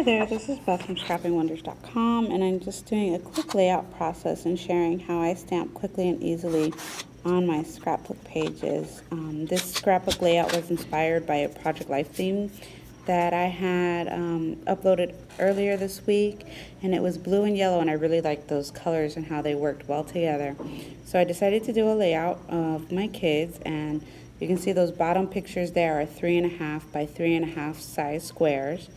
Hi there, this is Beth from scrappingwonders.com, and I'm just doing a quick layout process and sharing how I stamp quickly and easily on my scrapbook pages. This scrapbook layout was inspired by a Project Life theme that I had uploaded earlier this week, and it was blue and yellow, and I really liked those colors and how they worked well together. So I decided to do a layout of my kids, and you can see those bottom pictures there are 3.5 by 3.5 size squares.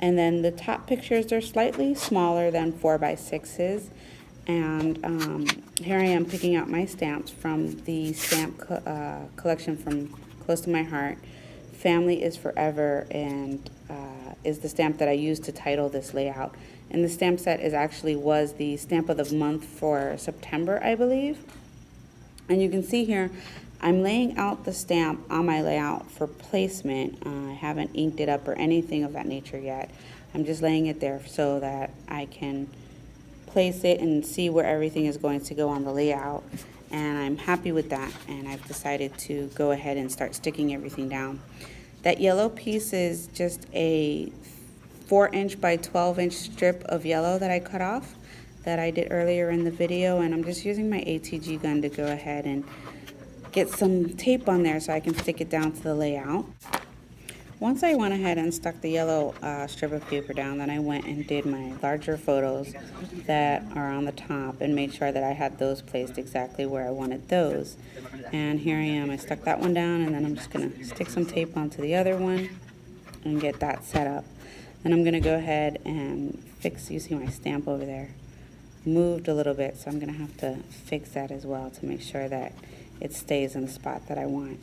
And then the top pictures are slightly smaller than 4 by 6s. And here I am picking out my stamps from the stamp collection from Close to My Heart. Family is Forever and is the stamp that I used to title this layout. And the stamp set was the stamp of the month for September, I believe. And you can see here, I'm laying out the stamp on my layout for placement. I haven't inked it up or anything of that nature yet. I'm just laying it there so that I can place it and see where everything is going to go on the layout. And I'm happy with that, and I've decided to go ahead and start sticking everything down. That yellow piece is just a 4-inch by 12-inch strip of yellow that I cut off that I did earlier in the video, and I'm just using my ATG gun to go ahead and get some tape on there so I can stick it down to the layout. Once I went ahead and stuck the yellow strip of paper down, then I went and did my larger photos that are on the top and made sure that I had those placed exactly where I wanted those. And here I am, I stuck that one down, and then I'm just gonna stick some tape onto the other one and get that set up. Then I'm gonna go ahead and fix, you see my stamp over there, moved a little bit, so I'm gonna have to fix that as well to make sure that it stays in the spot that I want.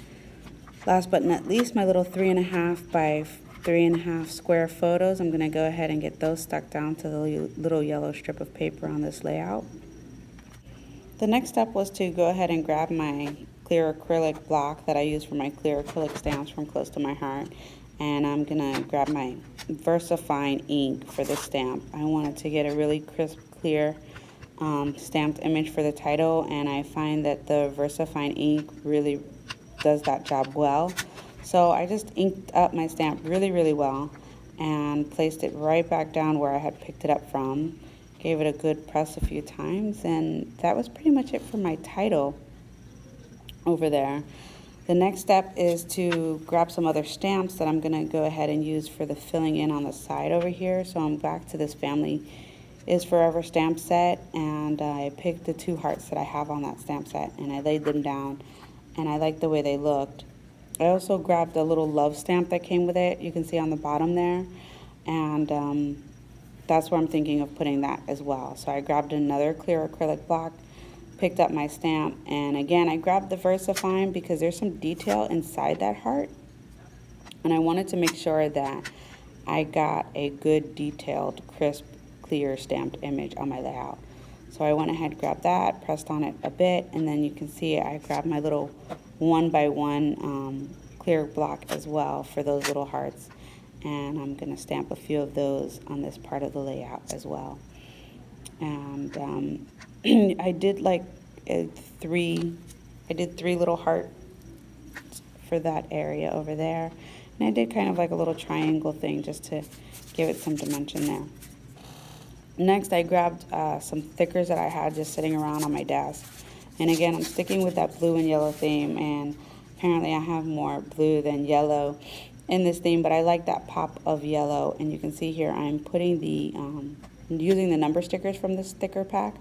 Last but not least, my little 3.5 by 3.5 square photos. I'm gonna go ahead and get those stuck down to the little yellow strip of paper on this layout. The next step was to go ahead and grab my clear acrylic block that I use for my clear acrylic stamps from Close to My Heart. And I'm gonna grab my VersaFine ink for this stamp. I wanted to get a really crisp, clear stamped image for the title, and I find that the VersaFine ink really does that job well. So I just inked up my stamp really, really well and placed it right back down where I had picked it up from. Gave it a good press a few times, and that was pretty much it for my title over there. The next step is to grab some other stamps that I'm gonna go ahead and use for the filling in on the side over here. So I'm back to this Family is Forever stamp set, and I picked the 2 hearts that I have on that stamp set, and I laid them down, and I liked the way they looked. I also grabbed a little love stamp that came with it, you can see on the bottom there, and that's where I'm thinking of putting that as well. So I grabbed another clear acrylic block, picked up my stamp, and again I grabbed the VersaFine because there's some detail inside that heart, and I wanted to make sure that I got a good detailed, crisp, clear stamped image on my layout. So I went ahead, grabbed that, pressed on it a bit, and then you can see I grabbed my little 1 by 1 clear block as well for those little hearts, and I'm gonna stamp a few of those on this part of the layout as well. And I did like 3 little hearts for that area over there, and I did kind of like a little triangle thing just to give it some dimension there. Next, I grabbed some thickers that I had just sitting around on my desk. And again, I'm sticking with that blue and yellow theme, and apparently I have more blue than yellow in this theme, but I like that pop of yellow. And you can see here I'm putting the, using the number stickers from this sticker pack,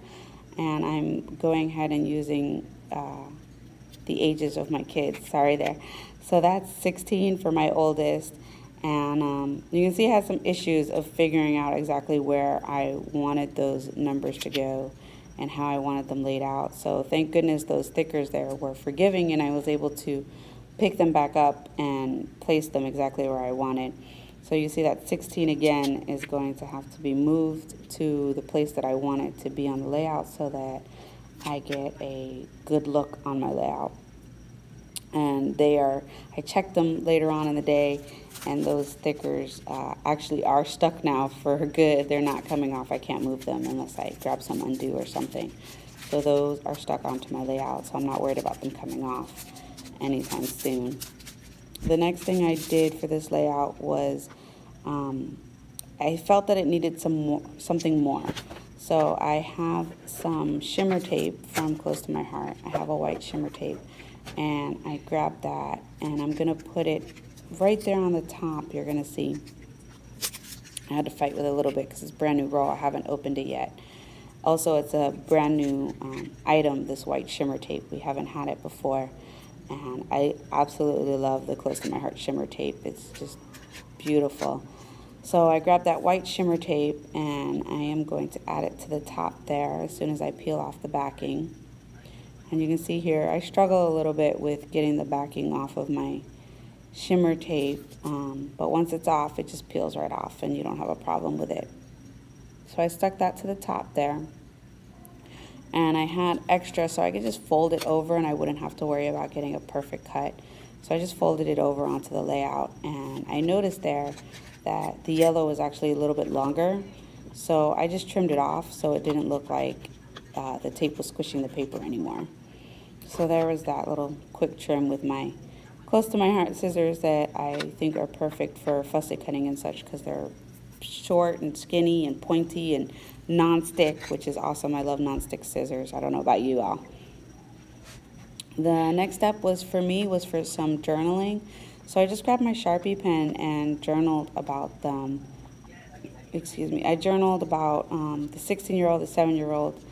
and I'm going ahead and using the ages of my kids, sorry there. So that's 16 for my oldest. And you can see it has some issues of figuring out exactly where I wanted those numbers to go and how I wanted them laid out. So thank goodness those stickers there were forgiving, and I was able to pick them back up and place them exactly where I wanted. So you see that 16 again is going to have to be moved to the place that I want it to be on the layout so that I get a good look on my layout. And I checked them later on in the day, and those stickers actually are stuck now for good. They're not coming off. I can't move them unless I grab some undo or something. So those are stuck onto my layout, so I'm not worried about them coming off anytime soon. The next thing I did for this layout was I felt that it needed something more. So I have some shimmer tape from Close to My Heart. I have a white shimmer tape, and I grabbed that, and I'm gonna put it right there on the top. You're gonna see. I had to fight with it a little bit because it's brand new roll. I haven't opened it yet. Also, it's a brand new item, this white shimmer tape. We haven't had it before, and I absolutely love the Close to My Heart shimmer tape. It's just beautiful. So I grabbed that white shimmer tape, and I am going to add it to the top there as soon as I peel off the backing. And you can see here, I struggle a little bit with getting the backing off of my shimmer tape, but once it's off, it just peels right off and you don't have a problem with it. So I stuck that to the top there, and I had extra so I could just fold it over and I wouldn't have to worry about getting a perfect cut. So I just folded it over onto the layout, and I noticed there that the yellow was actually a little bit longer, so I just trimmed it off so it didn't look like the tape was squishing the paper anymore. So there was that little quick trim with my Close to My Heart scissors that I think are perfect for fussy cutting and such, because they're short and skinny and pointy and non-stick, which is awesome. I love non-stick scissors. I don't know about you all. The next step was for some journaling. So I just grabbed my Sharpie pen and journaled about them. I journaled about the 16-year-old, the 7-year-old,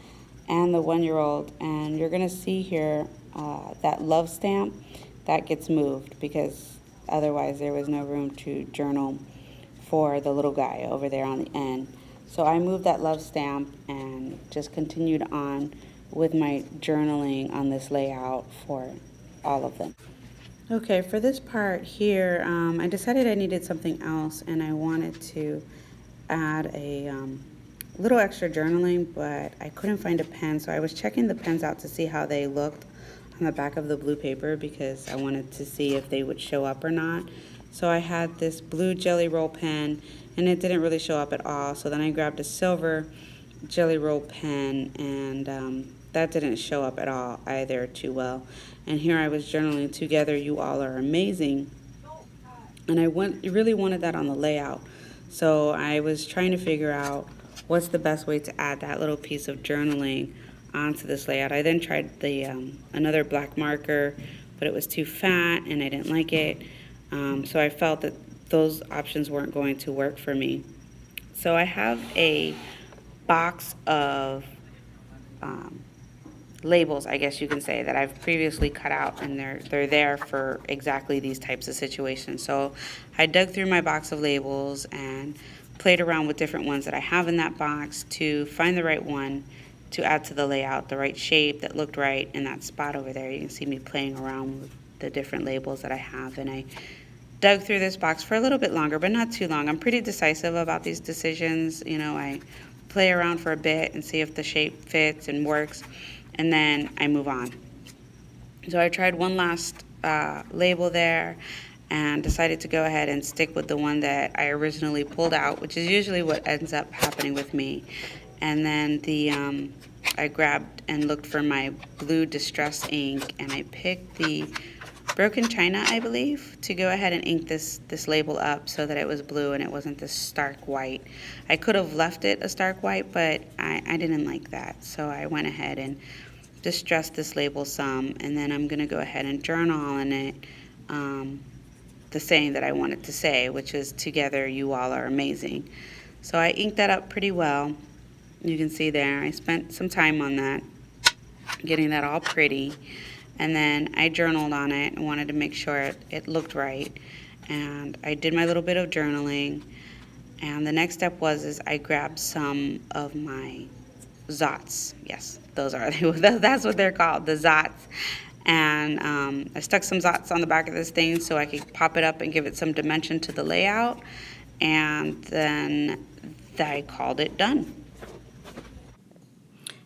and the 1-year-old. And you're going to see here that love stamp that gets moved, because otherwise there was no room to journal for the little guy over there on the end. So I moved that love stamp and just continued on with my journaling on this layout for all of them. Okay, for this part here, I decided I needed something else, and I wanted to add a little extra journaling, but I couldn't find a pen, so I was checking the pens out to see how they looked on the back of the blue paper, because I wanted to see if they would show up or not. So I had this blue Jelly Roll pen, and it didn't really show up at all. So then I grabbed a silver Jelly Roll pen, and that didn't show up at all either too well. And here I was journaling, "Together you all are amazing," and I really wanted that on the layout. So I was trying to figure out what's the best way to add that little piece of journaling onto this layout. I then tried the another black marker, but it was too fat and I didn't like it. So I felt that those options weren't going to work for me. So I have a box of labels, I guess you can say, that I've previously cut out, and they're there for exactly these types of situations. So I dug through my box of labels and played around with different ones that I have in that box to find the right one to add to the layout, the right shape that looked right in that spot over there. You can see me playing around with the different labels that I have, and I dug through this box for a little bit longer, but not too long. I'm pretty decisive about these decisions. You know, I play around for a bit and see if the shape fits and works, and then I move on. So I tried one last label there and decided to go ahead and stick with the one that I originally pulled out, which is usually what ends up happening with me. And then I grabbed and looked for my blue Distress ink, and I picked the Broken China, I believe, to go ahead and ink this label up so that it was blue and it wasn't this stark white. I could have left it a stark white, but I didn't like that. So I went ahead and distressed this label some, and then I'm going to go ahead and journal on it the saying that I wanted to say, which is, "Together you all are amazing." So I inked that up pretty well. You can see there, I spent some time on that, getting that all pretty. And then I journaled on it and wanted to make sure it looked right. And I did my little bit of journaling. And the next step is I grabbed some of my Zots. Yes, those are, that's what they're called, the Zots. And I stuck some Zots on the back of this thing so I could pop it up and give it some dimension to the layout. And then I called it done.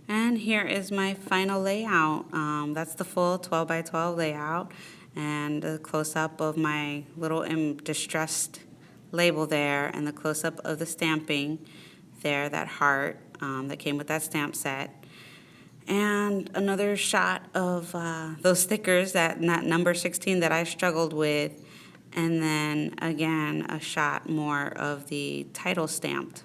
And here is my final layout. That's the full 12 by 12 layout, and the close-up of my little distressed label there, and the close-up of the stamping there, that heart that came with that stamp set. And another shot of those stickers, that number 16 that I struggled with, and then again a shot more of the title stamped.